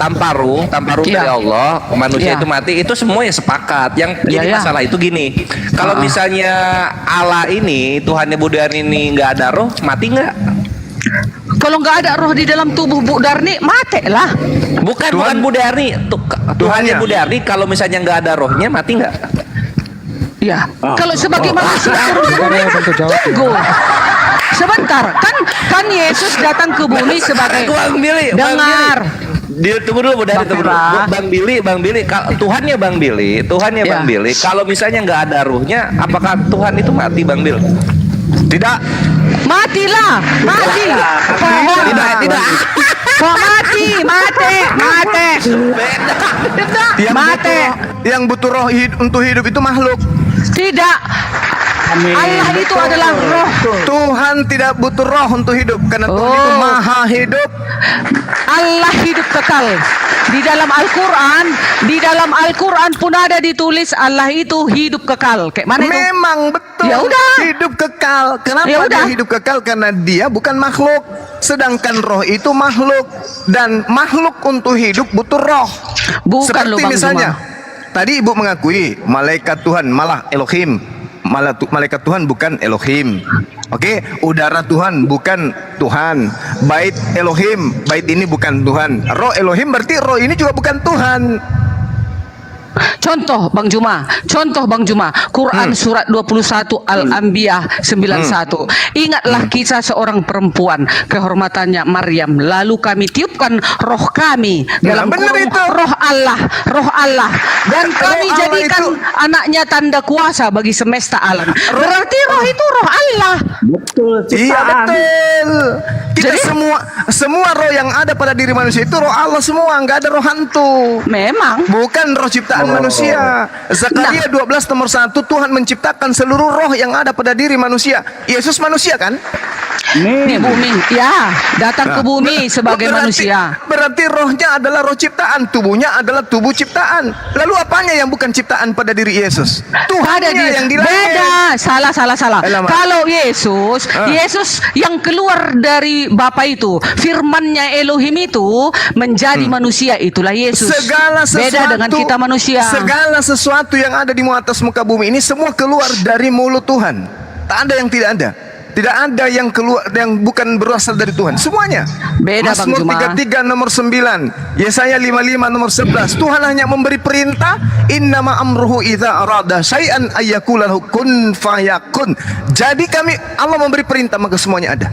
tanpa ruh dari Allah, manusia itu mati, itu semua ya sepakat. Yang jadi masalah itu gini, kalau misalnya Allah ini, Tuhannya Budar ini nggak ada roh, mati nggak? Kalau nggak ada roh di dalam tubuh Bu Darni, mati lah. Bukan Bu Darni, Tuhannya Bu Darni, kalau misalnya nggak ada rohnya, mati nggak? Ya, kalau sebagai manusia tunggu. Sebentar, kan Yesus datang ke bumi sebagai dengar. Dia tunggu dulu, tunggu dulu. Bang Billy, Tuhannya Bang Billy. Kalau misalnya nggak ada ruhnya, apakah Tuhan itu mati, Bang Billy? Tidak. Matilah, mati. Tidak. Kok mati. Yang butuh roh untuk hidup itu makhluk. Tidak. Amin. Allah itu adalah roh. Tuhan tidak butuh roh untuk hidup karena Tuhan itu maha hidup. Allah hidup kekal. Di dalam Al-Quran pun ada ditulis Allah itu hidup kekal. Kayak mana itu? Memang betul. Ya udah. Hidup kekal. Kenapa dia hidup kekal? Karena dia bukan makhluk. Sedangkan roh itu makhluk, dan makhluk untuk hidup butuh roh. Bukan. Seperti misalnya tadi Ibu mengakui malaikat Tuhan malah Elohim. Malaikat Tuhan bukan Elohim. Oke, udara Tuhan bukan Tuhan. Bait Elohim, bait ini bukan Tuhan. Roh Elohim berarti roh ini juga bukan Tuhan. Contoh Bang Juma, Quran surat 21 Al-Anbiya 91. Ingatlah kisah seorang perempuan, kehormatannya Maryam, lalu kami tiupkan roh kami dalam roh Allah, dan kami jadikan anaknya tanda kuasa bagi semesta alam. Berarti roh itu roh Allah. Betul. Iya betul. Kita semua roh yang ada pada diri manusia itu roh Allah semua, nggak ada roh hantu. Memang. Bukan roh ciptaan manusia. Zakaria 12 nomor 1, Tuhan menciptakan seluruh roh yang ada pada diri manusia. Yesus manusia kan? Di bumi, ya, datang ke bumi sebagai manusia. Berarti rohnya adalah roh ciptaan, tubuhnya adalah tubuh ciptaan. Lalu apanya yang bukan ciptaan pada diri Yesus? Tuhannya yang di langit. Beda, salah. Kalau Yesus yang keluar dari Bapa itu, firmannya Elohim itu menjadi manusia, itulah Yesus. Beda dengan kita manusia. Segala sesuatu yang ada di atas muka bumi ini semua keluar dari mulut Tuhan. Tak ada yang tidak ada. Tidak ada yang keluar yang bukan berasal dari Tuhan. Semuanya. Beda Bang Mazmur Juma. 33 nomor 9, Yesaya 55 nomor 11. Tuhan hanya memberi perintah, innama amruhu idza arada syai'an ayyakula lahu kun fayakun. Jadi Allah memberi perintah maka semuanya ada.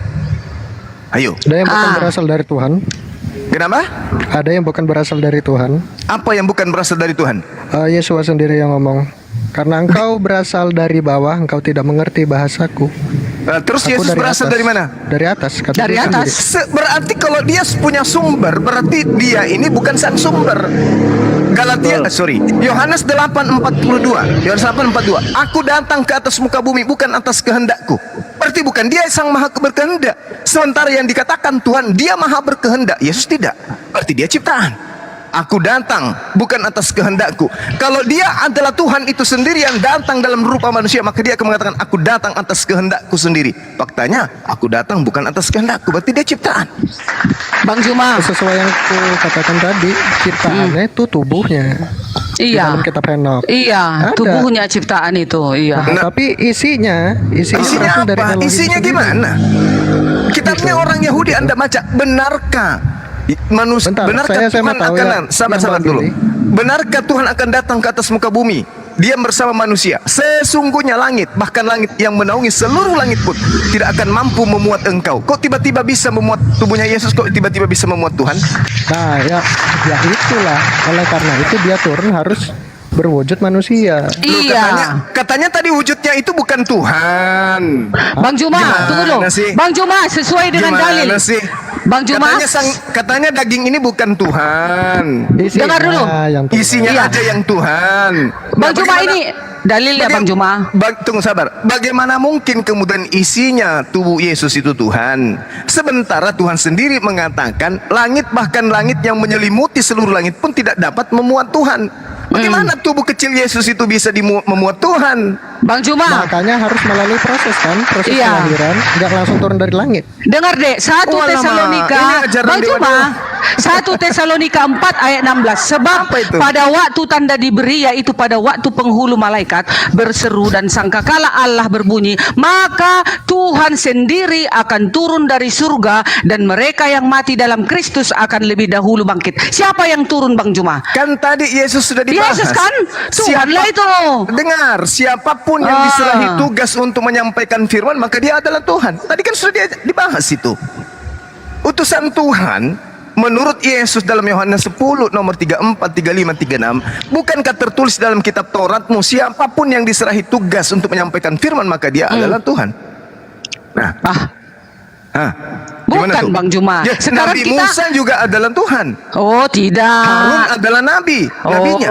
Ayo. Ada yang bukan berasal dari Tuhan. Kenapa? Ada yang bukan berasal dari Tuhan. Apa yang bukan berasal dari Tuhan? Yesus sendiri yang ngomong. Karena engkau berasal dari bawah, engkau tidak mengerti bahasaku. Terus Aku Yesus berasal dari mana? Dari atas. Dari atas. Berarti kalau dia punya sumber, berarti dia ini bukan sang sumber. Yohanes 8:42. Yohanes 8:42. Aku datang ke atas muka bumi bukan atas kehendakku. Berarti bukan dia sang maha berkehendak. Sementara yang dikatakan Tuhan, dia maha berkehendak. Yesus tidak. Berarti dia ciptaan. Aku datang bukan atas kehendakku. Kalau dia adalah Tuhan itu sendiri yang datang dalam rupa manusia, maka dia akan mengatakan aku datang atas kehendakku sendiri. Faktanya aku datang bukan atas kehendakku, berarti dia ciptaan. Bang Juma, sesuai yang aku katakan tadi, ciptaannya itu tubuhnya. Iya. Dalam kitab Henok. Iya, ada. Tubuhnya ciptaan itu. Iya. Tapi isinya berasal dari apa? Elohim Isinya sendiri. gimana? Kitabnya orang Yahudi Anda baca, benarkah manusia? Benarkah saya Tuhan tahu akan sahabat dulu? Benarkah Tuhan akan datang ke atas muka bumi? Dia bersama manusia. Sesungguhnya langit, bahkan langit yang menaungi seluruh langit pun tidak akan mampu memuat engkau. Kok tiba-tiba bisa memuat tubuhnya Yesus? Kok tiba-tiba bisa memuat Tuhan? Nah, ya itulah. Oleh karena itu dia turun harus berwujud manusia. Iya. Katanya tadi wujudnya itu bukan Tuhan. Bang Juma, tunggu dulu. Bang Juma, sesuai dengan dalil. Bang Juma, katanya daging ini bukan Tuhan. Dengar dulu. Isinya aja yang Tuhan. Bang Juma ini dalilnya Bang Juma. Tunggu sabar. Bagaimana mungkin kemudian isinya tubuh Yesus itu Tuhan? Sementara Tuhan sendiri mengatakan langit, bahkan langit yang menyelimuti seluruh langit pun tidak dapat memuat Tuhan. Bagaimana tubuh kecil Yesus itu bisa memuat Tuhan? Bang Juma. Makanya harus melalui proses kan, proses Iya. kelahiran, nggak langsung turun dari langit. Dengar dek, 1 Oh, alamak. Tesalonika, Ini ajaran Bang Juma, dewa-dewa. 1 Tesalonika 4 ayat 16. Sebab Apa itu? pada waktu tanda diberi, yaitu pada waktu penghulu malaikat berseru dan sangkakala Allah berbunyi, maka Tuhan sendiri akan turun dari surga dan mereka yang mati dalam Kristus akan lebih dahulu bangkit. Siapa yang turun Bang Juma? Kan tadi Yesus sudah dibahas. Yesus kan? Tuhan lah itu. Dengar, siapapun yang diserahi tugas untuk menyampaikan firman, maka dia adalah Tuhan. Tadi kan sudah dibahas itu. Utusan Tuhan menurut Yesus dalam Yohanes 10 nomor 34, 35, 36, bukankah tertulis dalam kitab Tauratmu, siapapun yang diserahi tugas untuk menyampaikan firman, maka dia adalah Tuhan. Nah, gimana Bukan tuh? Bang Juma. Ya, Sekarang Nabi kita- Musa juga adalah Tuhan. Oh tidak. Harun adalah nabi, nabinya.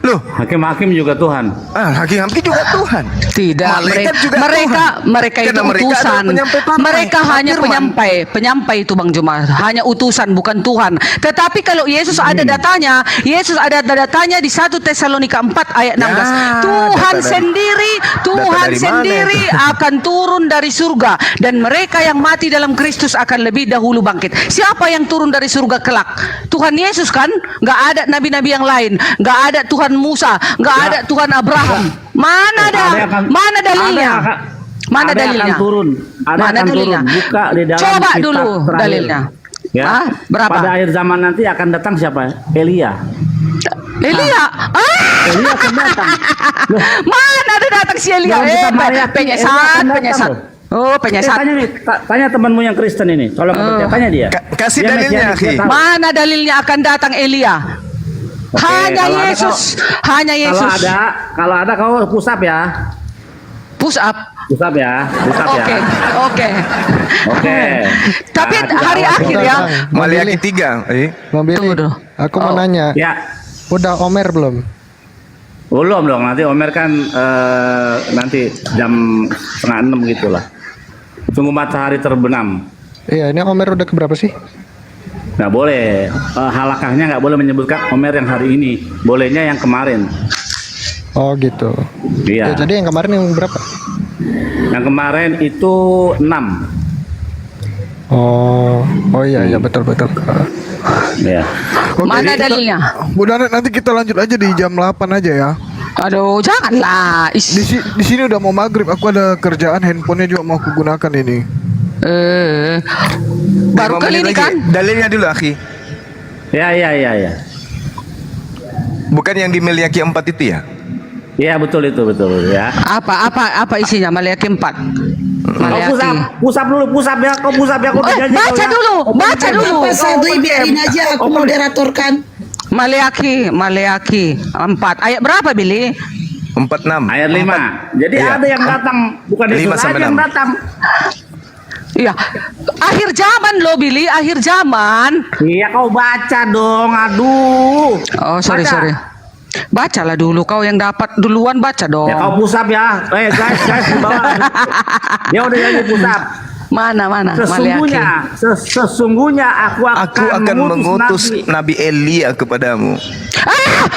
Loh, Hakim-hakim juga Tuhan. hakim-hakim juga Tuhan. Tidak, Malaikat juga mereka Tuhan. itu Karena mereka utusan. adalah penyampai Mereka hanya firman. penyampai itu Bang Juma, hanya utusan bukan Tuhan. Tetapi kalau Yesus ada datanya, Yesus ada datanya di 1 Tesalonika 4 ayat 16. Tuhan data dari- sendiri, Tuhan data dari mana sendiri akan turun dari surga dan mereka yang mati dalam Kristus akan lebih dahulu bangkit. Siapa yang turun dari surga kelak? Tuhan Yesus kan? Nggak ada nabi-nabi yang lain, nggak ada Tuhan Musa, nggak ada Tuhan Abraham. Mana ada? Mana dalilnya? Mana ada dalilnya? akan turun. Ada Mana akan dalilnya? turun. Buka di dalam Coba kitab dulu terakhir. dalilnya. Ya. Hah? Berapa? Pada akhir zaman nanti akan datang siapa? Elia. Elia. Elia akan datang. Loh, Mana ada datang si Elia? Dalam kitab Maryaki, Penyesat, Elia akan datang penyesat. loh. Oh, penyesat. tanya nih, tanya temanmu yang Kristen ini. Kalau nggak percaya, tanya dia. Kasih Dia dalilnya, Mesianis, dia akhi. tahu. Mana dalilnya akan datang Elia? Oke, Hanya kalau ada Yesus, hanya Yesus. Kalau ada kau push up ya. Push up. Push up ya. Push up Oke, ya. oke. Oke. Tapi Nah, hari tidak akhir awal. ya. Maliaki 3. Bang Billy, Tunggu dulu. aku mau Oh. nanya, Ya. udah Omer belum? Belum dong, nanti Omer kan nanti jam 5:30 gitulah. Tunggu matahari terbenam. Iya, ini Omer udah keberapa sih? Nggak boleh, halakahnya nggak boleh menyebutkan Omer yang hari ini. Bolehnya yang kemarin. Oh gitu. Iya. Ya, jadi yang kemarin yang berapa? Yang kemarin itu 6. Oh iya iya betul betul. Ya. Mana dalilnya? Udah nanti kita lanjut aja di jam 8 aja ya. Aduh, janganlah. Di sini udah mau maghrib, aku ada kerjaan, handphonenya juga mau kugunakan ini. Baru 5 kali menit ini lagi. kan? Dalilnya dulu, akhi. Ya. Bukan yang di Maliaki 4 itu ya? Iya betul itu betul ya. Apa isinya? Maliaki 4. Kau pusap dulu, pusap ya, kau pusap ya, kau udah janji kau Baca ya. dulu, baca dulu. Apa Sadri, biarin aja aku moderatorkan. Maliaki 4. Ayat berapa, Billy? 46. Ayat 5. Jadi Iya. ada yang datang, bukan 5 Yesus aja sampai yang 6. datang. Iya. Akhir zaman loh, Billy, akhir zaman. Iya kau baca dong, aduh. Oh, sorry. Baca. Bacalah dulu, kau yang dapat duluan baca dong. Ya kau pusap ya. Guys di bawah. Ya udah jadi pusap. Mana Maliaki. Sesungguhnya aku akan mengutus Nabi Elia kepadamu.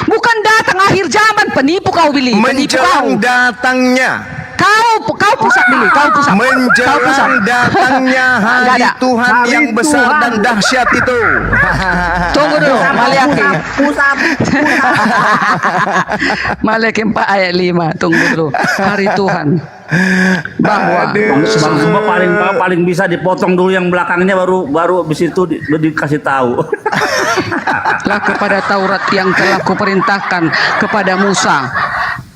Bukan datang akhir zaman, penipu kau, Billy. Penipu kau. Menjelang datangnya. Kau pusat, Billy. Kau pusat. Kau pusat. Menjelang datangnya Nggak hari ada. Tuhan Hari yang besar Tuhan. dan dahsyat itu. Tunggu dulu, Maliaki. Pusap. Maliaki 4 ayat 5. Tunggu dulu. Hari Tuhan. Bahwa Bang Zuma paling bisa dipotong dulu yang belakangnya baru habis itu dikasih tahu. lah kepada Taurat yang telah kuperintahkan kepada Musa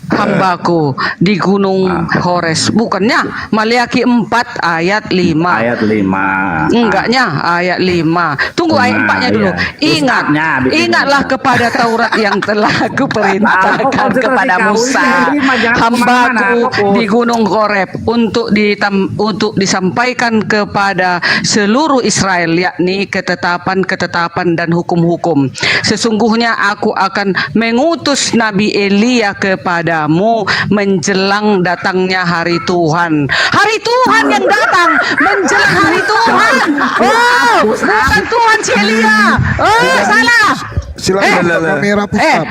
hambaku di gunung Hores. Bukannya Maliaki 4 ayat 5. Ayat 5. Enggaknya ayat 5. Tunggu ayat 4-nya dulu. Ingatlah kepada Taurat yang telah kuperintahkan kepada Musa hambaku di gunung Horeb untuk disampaikan kepada seluruh Israel, yakni ketetapan-ketetapan dan hukum-hukum. Sesungguhnya aku akan mengutus Nabi Elia kepadamu menjelang datangnya hari Tuhan. Hari Tuhan yang datang menjelang hari Tuhan. Oh, bukan Tuhan si Elia. Oh, salah. Silakan kamera pusat.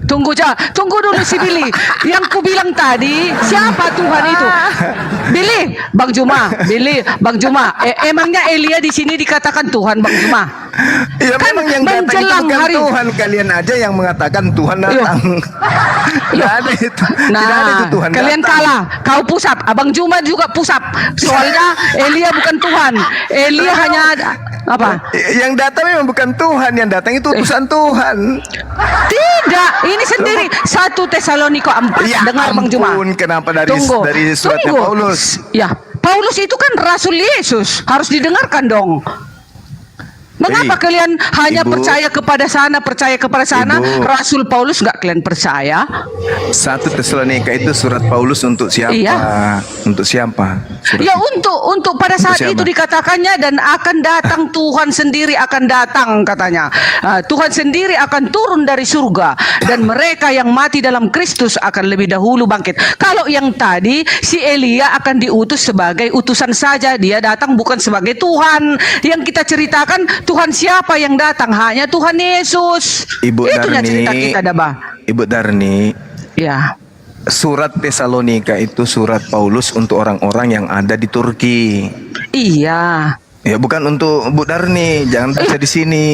Tunggu dulu si Billy. Yang ku bilang tadi, siapa Tuhan itu? Bang Juma. Emangnya Elia di sini dikatakan Tuhan, Bang Juma? Ya Kan memang yang datang itu menjelang bukan hari- Tuhan, kalian aja yang mengatakan Tuhan datang. Tidak ada itu. Tidak ada itu Tuhan kalian datang. kalah. Kau pusap, Abang Juma juga pusap. Soalnya Elia bukan Tuhan. Elia hanya apa? Yang datang memang bukan Tuhan, yang datang itu utusan Tuhan. Tidak, ini sendiri 1 Tesalonika 4. Ya Dengar Bang Juma. ampun, kenapa dari suratnya Tunggu. Paulus? Ya, Paulus itu kan Rasul Yesus, harus didengarkan dong. Mengapa kalian hanya Ibu. percaya kepada sana, Ibu. Rasul Paulus nggak kalian percaya? 1 Tesalonika itu surat Paulus untuk siapa? Iya. Untuk siapa? Surat Ya untuk pada saat siapa? itu dikatakannya dan akan datang Tuhan sendiri akan datang katanya. Tuhan sendiri akan turun dari surga dan mereka yang mati dalam Kristus akan lebih dahulu bangkit. Kalau yang tadi si Elia akan diutus sebagai utusan saja, dia datang bukan sebagai Tuhan. Yang kita ceritakan Tuhan siapa yang datang? Hanya Tuhan Yesus. Ibu Itunya Darni. cerita kita dah, Bah. Ibu Darni, Ya. surat Tesalonika itu surat Paulus untuk orang-orang yang ada di Turki. Iya. Ya bukan untuk Bu Darni, jangan baca di sini.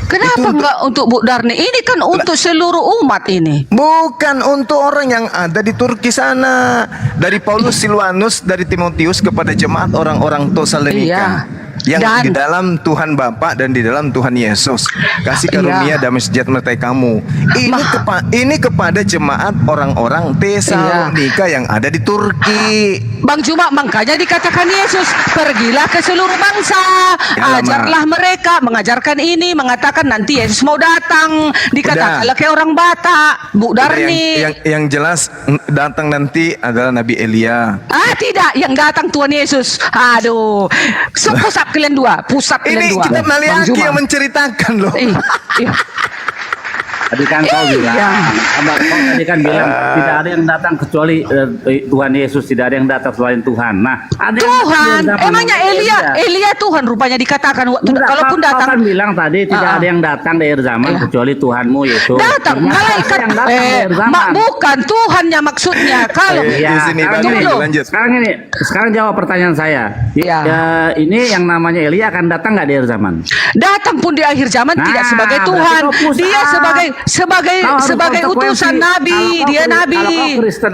Kenapa enggak untuk Bu Darni? Ini kan untuk seluruh umat ini. Bukan untuk orang yang ada di Turki sana. Dari Paulus Silwanus, dari Timotius kepada jemaat orang-orang Tesalonika. Iya. Yang Dan- di dalam Tuhan Bapa dan di dalam Tuhan Yesus. Kasih karunia Iya. damai sejahtera menyertai kamu. Ini kepada jemaat orang-orang Tesalonika yang ada di Turki. Bang Juma, makanya dikatakan Yesus, pergilah ke seluruh bangsa, Ya, ajarlah mereka, mengajarkan ini, mengatakan nanti Yesus mau datang, dikatakanlah kayak orang Batak, Bu Darni. Yang jelas datang nanti adalah Nabi Elia. Tidak, yang datang Tuhan Yesus. Aduh, pusat kalian dua, Ini kita Bang Maliaki Juma. yang menceritakan loh. Iya. Tadi kan kau bilang, kau tadi kan bilang tidak ada yang datang kecuali Tuhan Yesus, tidak ada yang datang selain Tuhan. Nah, ada yang Tuhan, datang emangnya Elia Tuhan rupanya dikatakan waktu Enggak, kalaupun kau datang kan bilang tadi tidak ada yang datang dari zaman Iya. kecuali Tuhanmu Yesus. datang Nah, malaikat ada yang datang dari zaman. bukan Tuhannya maksudnya kalau Di sini, sekarang Bang, gini, lanjut. sekarang jawab pertanyaan saya. Iya. Ini yang namanya Elia akan datang nggak di akhir zaman? datang pun di akhir zaman Nah, tidak sebagai berarti Tuhan, kau pusat. dia Kau harus sebagai konsekuensi. utusan nabi, dia nabi.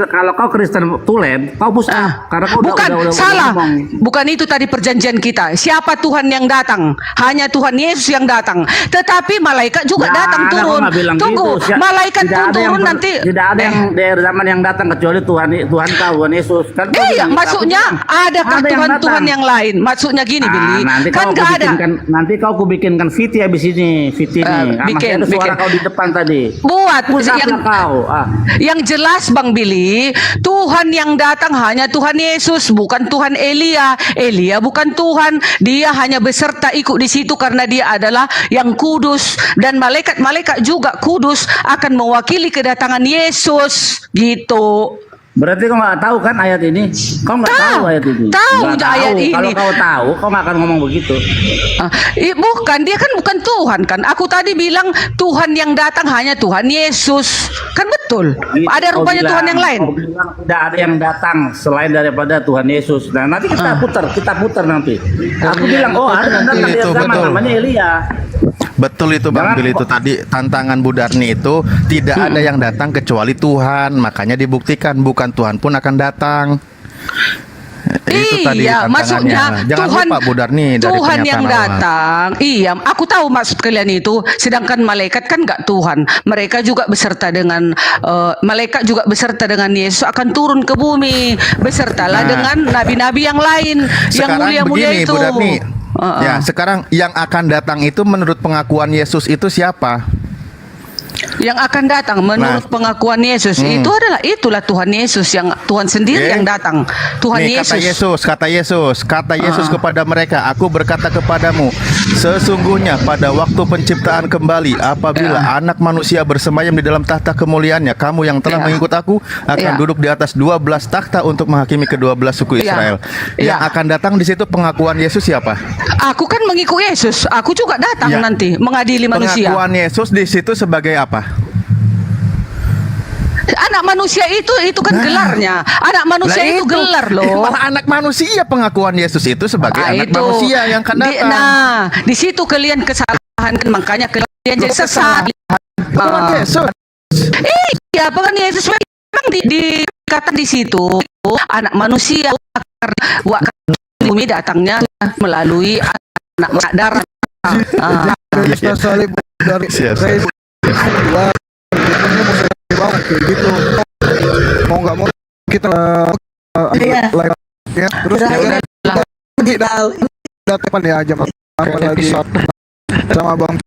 Kalau kau Kristen tulen, kau pusat. Karena kau Bukan udah salah, ngomong. bukan itu tadi perjanjian kita. Siapa Tuhan yang datang? Hanya Tuhan Yesus yang datang. Tetapi malaikat juga Ya, datang ada, turun. kau nggak bilang Tunggu, gitu. malaikat Tidak pun ada yang turun nanti. tidak ada yang di akhir zaman yang datang kecuali Tuhan kau, Tuhan Yesus. Kan kau Iya, bilang, maksudnya aku bilang, adakah ada yang Tuhan-Tuhan datang. yang lain? Maksudnya gini, Billy. Nanti Kan kau nggak ada. nanti kau bikinkan Viti habis ini, Viti nih. bikin, Masih ada suara bikin. kau di depan tadi. Buat Pusatlah yang kau. Yang jelas Bang Billy, Tuhan yang datang hanya Tuhan Yesus, bukan Tuhan Elia. Elia bukan Tuhan, dia hanya beserta ikut di situ karena dia adalah yang kudus dan malaikat-malaikat juga kudus akan mewakili kedatangan Yesus gitu. Berarti kau nggak tahu kan ayat ini? Kau nggak Tahu. tahu ayat ini? Tahu Nggak ayat ini. Kalau kau tahu, kau nggak akan ngomong begitu. Bukan, dia kan bukan Tuhan kan. Aku tadi bilang Tuhan yang datang hanya Tuhan Yesus. Kan betul. Ada Kau rupanya bilang- Tuhan yang lain. Kau bilang tidak ada yang datang selain daripada Tuhan Yesus. Nah, nanti kita putar nanti. Aku bilang, ada yang datang Itu, dari zaman betul. namanya Elia. Betul itu Bang Jangan Billy itu kok- tadi tantangan Bu Darni itu tidak ada yang datang kecuali Tuhan, makanya dibuktikan bukan Tuhan pun akan datang. Itu tadi Iya, tantangannya. maksudnya Jangan Tuhan, lupa Bu Darni dari Tuhan yang pernyataan awal. datang. Iya, aku tahu maksud kalian itu. Sedangkan malaikat kan nggak Tuhan. Mereka juga beserta dengan malaikat juga beserta dengan Yesus akan turun ke bumi. Besertalah Nah. dengan nabi-nabi yang lain yang Sekarang mulia-mulia begini itu. Bu Darni. Ya, sekarang yang akan datang itu menurut pengakuan Yesus itu siapa? Yang akan datang menurut pengakuan Yesus itulah Tuhan Yesus yang Tuhan sendiri yang datang. Tuhan Nih, Yesus. kata Yesus kepada mereka, aku berkata kepadamu, sesungguhnya pada waktu penciptaan kembali, apabila anak manusia bersemayam di dalam tahta kemuliaannya, kamu yang telah mengikut aku akan duduk di atas 12 takhta untuk menghakimi ke-12 suku Israel. Yang akan datang di situ pengakuan Yesus siapa? Aku kan mengikut Yesus. Aku juga datang nanti mengadili manusia. Pengakuan Yesus di situ sebagai apa? Anak manusia itu kan gelarnya. Anak manusia Lah itu gelar loh. Malah anak manusia, pengakuan Yesus itu sebagai anak Itu. manusia yang akan datang. Di situ kalian kesalahan kan, makanya kalian jadi sesat. Tuhan Yesus. Iya, Tuhan Yesus memang dikatakan di situ anak manusia karena bumi datangnya melalui anak darah. Kita salib dari Siap. Wah, bawah kayak gitu. Mau nggak mau kita Iya. ya terus Udah, kita datang ya aja apa lagi sama Bang